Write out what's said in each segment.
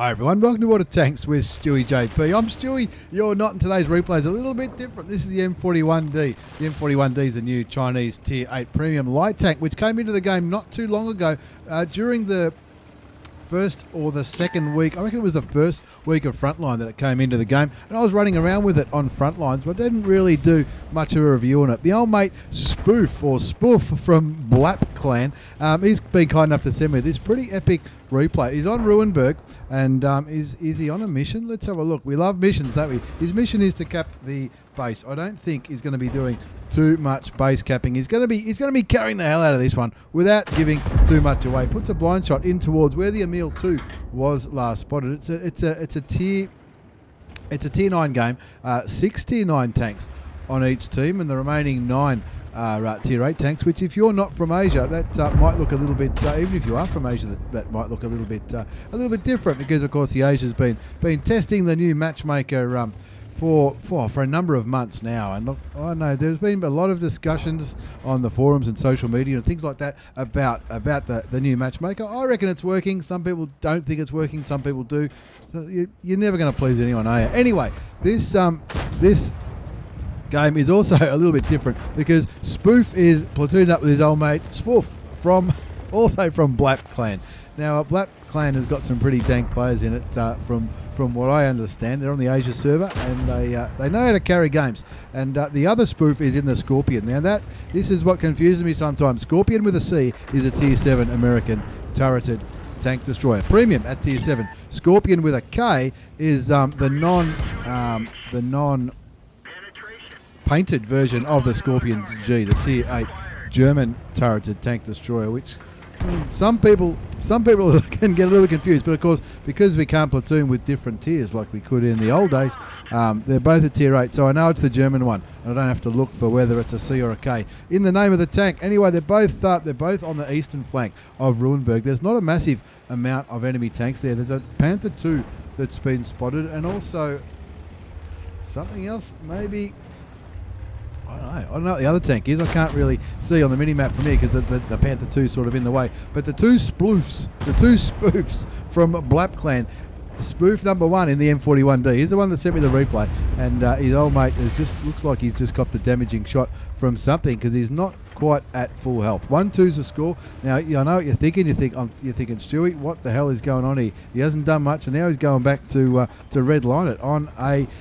Hi everyone, welcome to Water Tanks with StewiejP. I'm Stewie. You're not, in today's replay is a little bit different. This is the M41D. The M41D is a new Chinese Tier 8 premium light tank which came into the game not too long ago during the first or the second week. I reckon it was the first week of Frontline that it came into the game, and I was running around with it on Frontlines, but I didn't really do much of a review on it. The old mate SPOOF from BLAP clan, he's been kind enough to send me this pretty epic replay. He's on Ruinberg, and is he on a mission? Let's have a look. We love missions, don't we? His mission is to cap the base. I don't think he's going to be doing too much base capping. He's going to be carrying the hell out of this one without giving too much away. Puts a blind shot in towards where the Emil 2 was last spotted. It's a tier 9 game. 6 tier 9 tanks on each team, and the remaining 9 are tier 8 tanks, which if you're not from Asia, that might look a little bit, even if you are from Asia, that might look a little bit different, because of course the Asia's been testing the new matchmaker for a number of months now. And look, I know there's been a lot of discussions on the forums and social media and things like that about the new matchmaker. I reckon it's working. Some people don't think it's working. Some people do. You're never going to please anyone, are you? Anyway, this game is also a little bit different because Spoof is platooned up with his old mate SPOOF also from BLAP clan. Now, BLAP clan has got some pretty dank players in it, from what I understand. They're on the Asia server, and they know how to carry games. And the other Spoof is in the Scorpion. Now, this is what confuses me sometimes. Scorpion with a C is a Tier 7 American turreted tank destroyer, premium at Tier 7. Scorpion with a K is the non painted version of the Scorpion G, the Tier 8 German turreted tank destroyer, which some people can get a little confused. But of course, because we can't platoon with different tiers like we could in the old days, they're both a Tier 8, so I know it's the German one. I don't have to look for whether it's a C or a K in the name of the tank. Anyway, they're both on the eastern flank of Ruinberg. There's not a massive amount of enemy tanks there. There's a Panther 2 that's been spotted, and also something else maybe. I don't know what the other tank is. I can't really see on the mini-map from here because the Panther 2 is sort of in the way. But the two spoofs from BLAP clan, Spoof number 1 in the M41D, he's the one that sent me the replay, and his old mate looks like he's just copped a damaging shot from something because he's not quite at full health. 1-2's the score. Now, I know what you're thinking. You're thinking, Stewie, what the hell is going on here? He hasn't done much, and now he's going back to red line it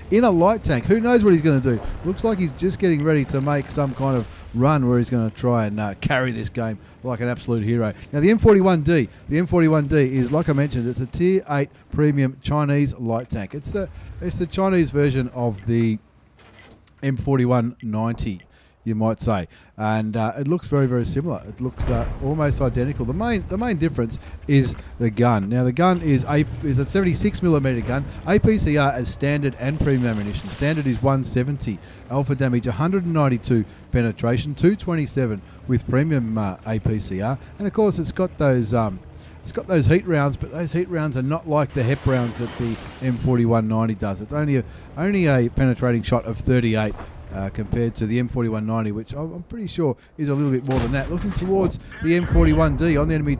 in a light tank. Who knows what he's going to do? Looks like he's just getting ready to make some kind of run where he's going to try and carry this game like an absolute hero. Now, the M41D is, like I mentioned, it's a Tier 8 premium Chinese light tank. It's the Chinese version of the M4190, you might say, and it looks very, very similar. It looks almost identical. The main difference is the gun. Now, the gun is a 76mm gun, APCR as standard and premium ammunition. Standard is 170 alpha damage, 192 penetration, 227 with premium APCR, and of course it's got those heat rounds, but those heat rounds are not like the HEP rounds that the M4190 does. It's only a penetrating shot of 38. Compared to the M4190, which I'm pretty sure is a little bit more than that. Looking towards the M41D on the enemy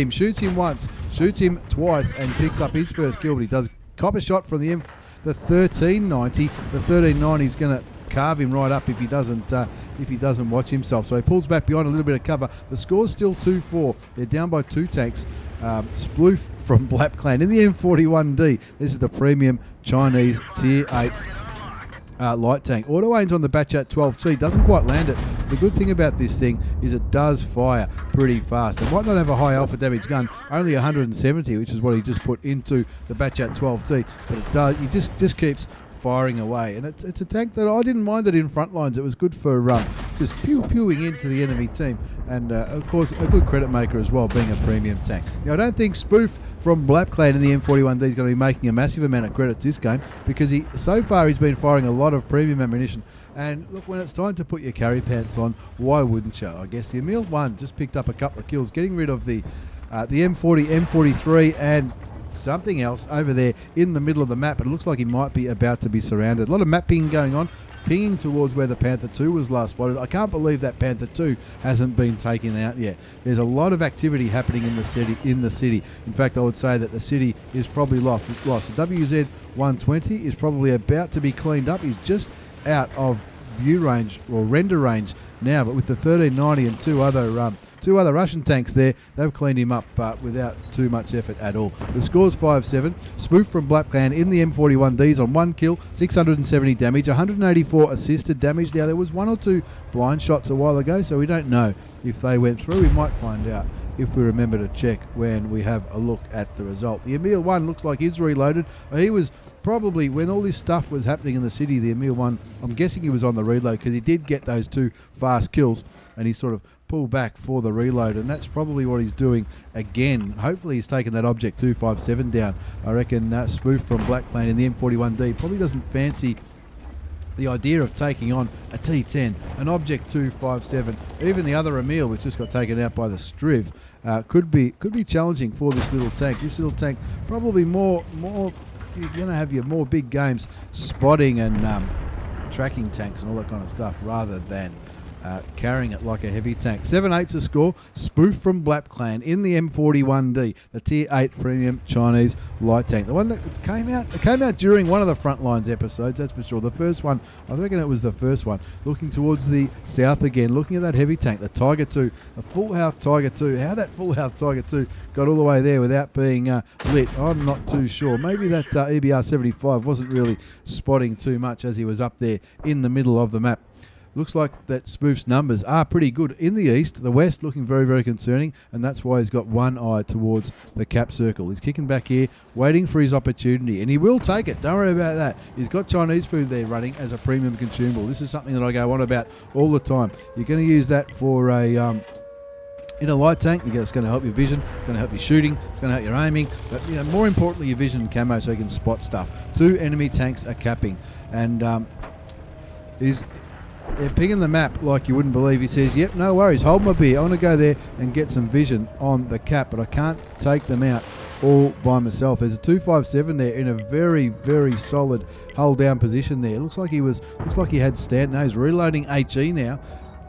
shoots him once, shoots him twice, and picks up his first kill. But he does cop a shot from the 1390. The 1390 is going to carve him right up if he doesn't watch himself. So he pulls back behind a little bit of cover. The score's still 2-4. They're down by 2 tanks. Spoof from BLAP clan in the M41D. This is the premium Chinese Tier 8 light tank. Auto aims on the Batchat 12T, doesn't quite land it. The good thing about this thing is it does fire pretty fast. It might not have a high alpha damage gun, only 170, which is what he just put into the Batchat 12T, but it does. He just keeps firing away, and it's a tank that I didn't mind it in front lines. It was good for just pewing into the enemy team, and of course a good credit maker as well, being a premium tank. Now, I don't think Spoof from BLAP clan in the M41D is going to be making a massive amount of credits this game, because so far he's been firing a lot of premium ammunition. And look, when it's time to put your carry pants on, why wouldn't you? I guess the Emil 1 just picked up a couple of kills, getting rid of the M40, M43, and something else over there in the middle of the map. It looks like he might be about to be surrounded. A lot of mapping going on. pinging towards where the Panther 2 was last spotted. I can't believe that Panther 2 hasn't been taken out yet. There's a lot of activity happening in the city. In fact, I would say that the city is probably lost. The WZ-120 is probably about to be cleaned up. He's just out of view range or render range now, but with the 1390 and two other Russian tanks there, they've cleaned him up without too much effort at all. The score's 5-7. Spoof from BLAP Clan in the M41Ds on 1 kill, 670 damage, 184 assisted damage. Now, there was 1 or 2 blind shots a while ago, so we don't know if they went through. We might find out if we remember to check when we have a look at the result. The Emil 1 looks like he's reloaded. He was probably, when all this stuff was happening in the city, the Emil 1, I'm guessing he was on the reload because he did get those 2 fast kills and he sort of pulled back for the reload, and that's probably what he's doing again. Hopefully he's taken that Object 257 down. I reckon Spoof from BLAP Clan in the M41D probably doesn't fancy the idea of taking on a T10, an Object 257, even the other Emil, which just got taken out by the Striv, could be challenging for this little tank. This little tank probably more you're going to have your more big games spotting and tracking tanks and all that kind of stuff rather than carrying it like a heavy tank. 7-8's the score. Spoof from BLAP Clan in the M41D, the Tier 8 premium Chinese light tank. The one that came out during one of the Frontlines episodes, that's for sure. The first one, I reckon it was the first one, looking towards the south again, looking at that heavy tank, the Tiger 2, a full health Tiger 2. How that full health Tiger 2 got all the way there without being lit, I'm not too sure. Maybe that EBR-75 wasn't really spotting too much as he was up there in the middle of the map. Looks like that Spoof's numbers are pretty good in the east. The west looking very, very concerning, and that's why he's got one eye towards the cap circle. He's kicking back here, waiting for his opportunity, and he will take it. Don't worry about that. He's got Chinese food there running as a premium consumable. This is something that I go on about all the time. You're going to use that for a in a light tank. It's going to help your vision, it's going to help your shooting, it's going to help your aiming, but more importantly, your vision and camo, so you can spot stuff. 2 enemy tanks are capping, and they're pinging the map like you wouldn't believe. He says, yep, no worries, hold my beer. I want to go there and get some vision on the cap, but I can't take them out all by myself. There's a 257 there in a very, very solid hold down position there. Looks like he had stand. No, he's reloading HE now,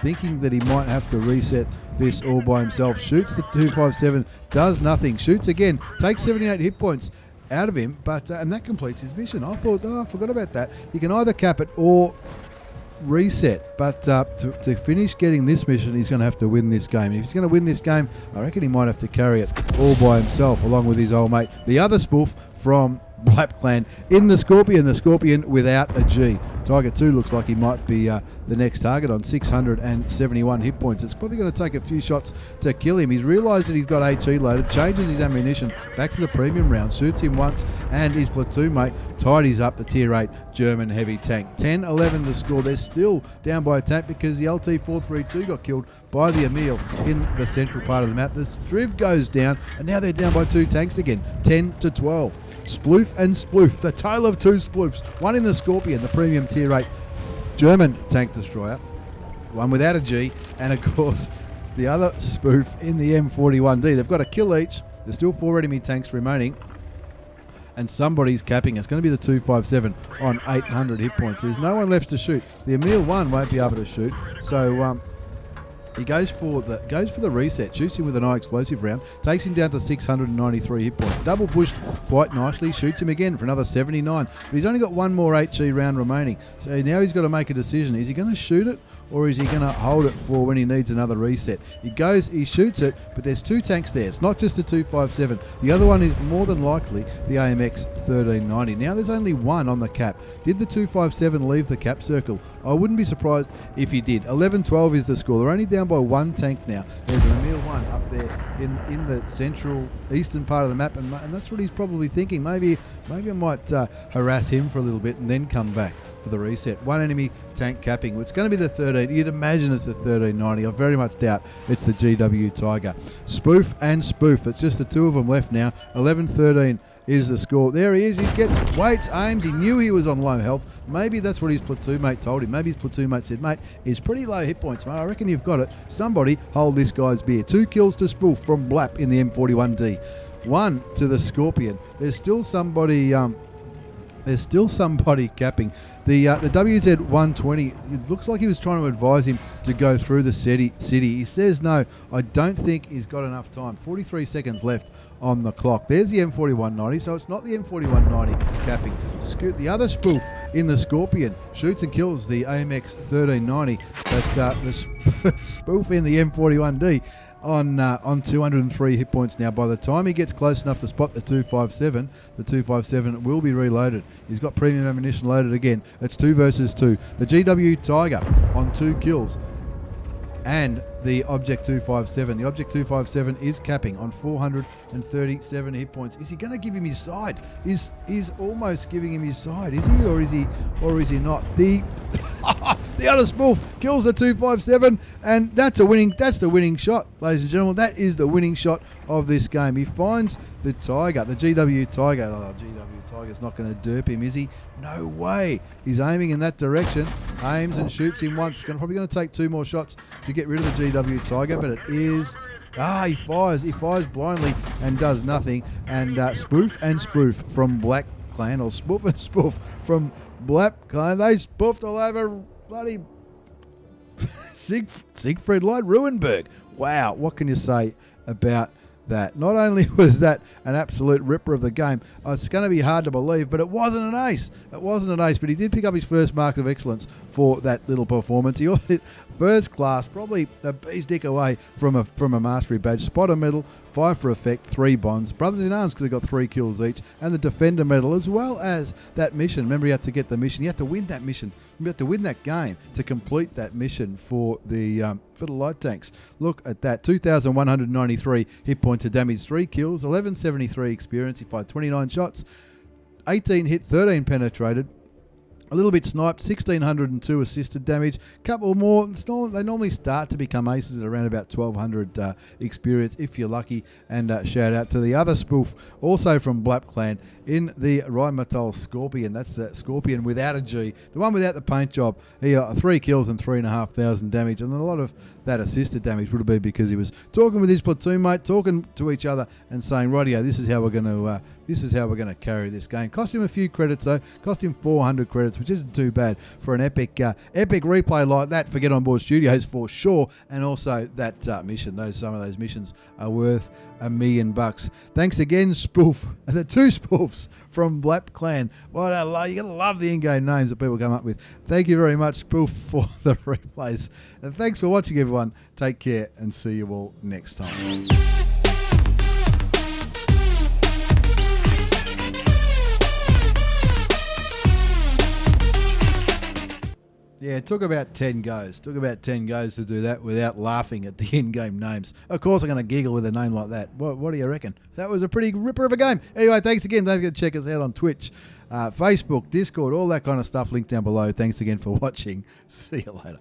thinking that he might have to reset this all by himself. Shoots the 257, does nothing. Shoots again, takes 78 hit points out of him, but and that completes his mission. I thought, I forgot about that. You can either cap it or reset, but to finish getting this mission, he's going to have to win this game. If he's going to win this game, I reckon he might have to carry it all by himself, along with his old mate, the other Spoof from BLAP Clan in the Scorpion without a G. Tiger 2 looks like he might be the next target on 671 hit points. It's probably going to take a few shots to kill him. He's realised that he's got HE loaded, changes his ammunition back to the premium round, shoots him once, and his platoon mate tidies up the Tier 8 German heavy tank. 10-11 the score. They're still down by a tank because the LT-432 got killed by the Emil in the central part of the map. The Striv goes down, and now they're down by 2 tanks again, 10-12. Sploof and Sploof, the tale of 2 Sploofs. One in the Scorpion, the premium Tier 8 German tank destroyer, one without a G, and of course the other Spoof in the M41D. They've got a kill each. There's still 4 enemy tanks remaining, and somebody's capping. It's going to be the 257 on 800 hit points. There's no one left to shoot. The Emil 1 won't be able to shoot, so he goes for the reset, shoots him with an eye explosive round, takes him down to 693 hit points. Double pushed quite nicely, shoots him again for another 79. But he's only got 1 more HE round remaining. So now he's got to make a decision. Is he going to shoot it, or is he going to hold it for when he needs another reset? He shoots it, but there's 2 tanks there. It's not just a 257. The other one is more than likely the AMX 1390. Now there's only 1 on the cap. Did the 257 leave the cap circle? I wouldn't be surprised if he did. 11-12 is the score. They're only down by 1 tank now. There's an Emil 1 up there in the central eastern part of the map, and that's what he's probably thinking. Maybe I might harass him for a little bit and then come back for the reset. 1 enemy tank capping. It's going to be the 13. You'd imagine it's the 1390. I very much doubt it's the GW Tiger. Spoof and Spoof. It's just the 2 of them left now. 11-13 is the score. There he is. He gets weights, aims. He knew he was on low health. Maybe that's what his platoon mate told him. Maybe his platoon mate said, mate, he's pretty low hit points, mate. I reckon you've got it. Somebody hold this guy's beer. 2 kills to Spoof from BLAP in the M41D. 1 to the Scorpion. There's still somebody There's still somebody capping. The WZ120, it looks like he was trying to advise him to go through the city. He says no, I don't think he's got enough time. 43 seconds left on the clock. There's the M4190, so it's not the M4190 capping. The other spoof in the Scorpion shoots and kills the AMX 1390, but the spoof in the M41D on 203 hit points now. By the time he gets close enough to spot the 257 will be reloaded. He's got premium ammunition loaded again. It's 2 versus 2. The GW Tiger on 2 kills. And the Object 257. The Object 257 is capping on 437 hit points. Is he going to give him his side? He's almost giving him his side. Is he, or is he not? The the other spoof kills the 257, and that's the winning shot, ladies and gentlemen. That is the winning shot of this game. He finds the Tiger, the GW Tiger. Oh, GW Tiger's not going to derp him, is he? No way. He's aiming in that direction, aims and shoots him once. Probably going to take 2 more shots to get rid of the GW Tiger, but it is... he fires blindly and does nothing. And spoof and spoof from Black Clan, or spoof and spoof from BLAP Clan. They spoofed all over bloody Siegfried Light Ruinberg. Wow, what can you say about that? Not only was that an absolute ripper of the game, it's going to be hard to believe, but it wasn't an ace. It wasn't an ace, but he did pick up his first mark of excellence for that little performance. He also, first class, probably a bee's dick away from a mastery badge. Spotter medal, 5 for effect, 3 bonds. Brothers in Arms, because they got 3 kills each, and the Defender medal, as well as that mission. Remember, you had to get the mission. You had to win that mission. You had to win that game to complete that mission for the light tanks. Look at that. 2,193 hit points of damage, 3 kills, 1173 experience. He fired 29 shots, 18 hit, 13 penetrated. A little bit sniped, 1,602 assisted damage. Couple more. They normally start to become aces at around about 1,200 experience if you're lucky. And shout out to the other spoof, also from BLAP Clan, in the Rheinmetall Scorpion. That's the Scorpion without a G. The one without the paint job. He got 3 kills and 3,500 damage. And a lot of that assisted damage would have been because he was talking with his platoon mate, talking to each other and saying, rightio, this is how we're going to carry this game. Cost him a few credits though. Cost him 400 credits, which isn't too bad for an epic replay like that for Get On Board Studios for sure. And also that mission. Some of those missions are worth $1 million. Thanks again, spoof. The 2 spoofs from BLAP Clan. What a love. You gotta love the in-game names that people come up with. Thank you very much, spoof, for the replays. And thanks for watching, everyone. Take care and see you all next time. Yeah, it took about 10 goes. Took about 10 goes to do that without laughing at the in-game names. Of course I'm going to giggle with a name like that. What do you reckon? That was a pretty ripper of a game. Anyway, thanks again. Don't forget to check us out on Twitch, Facebook, Discord, all that kind of stuff. Linked down below. Thanks again for watching. See you later.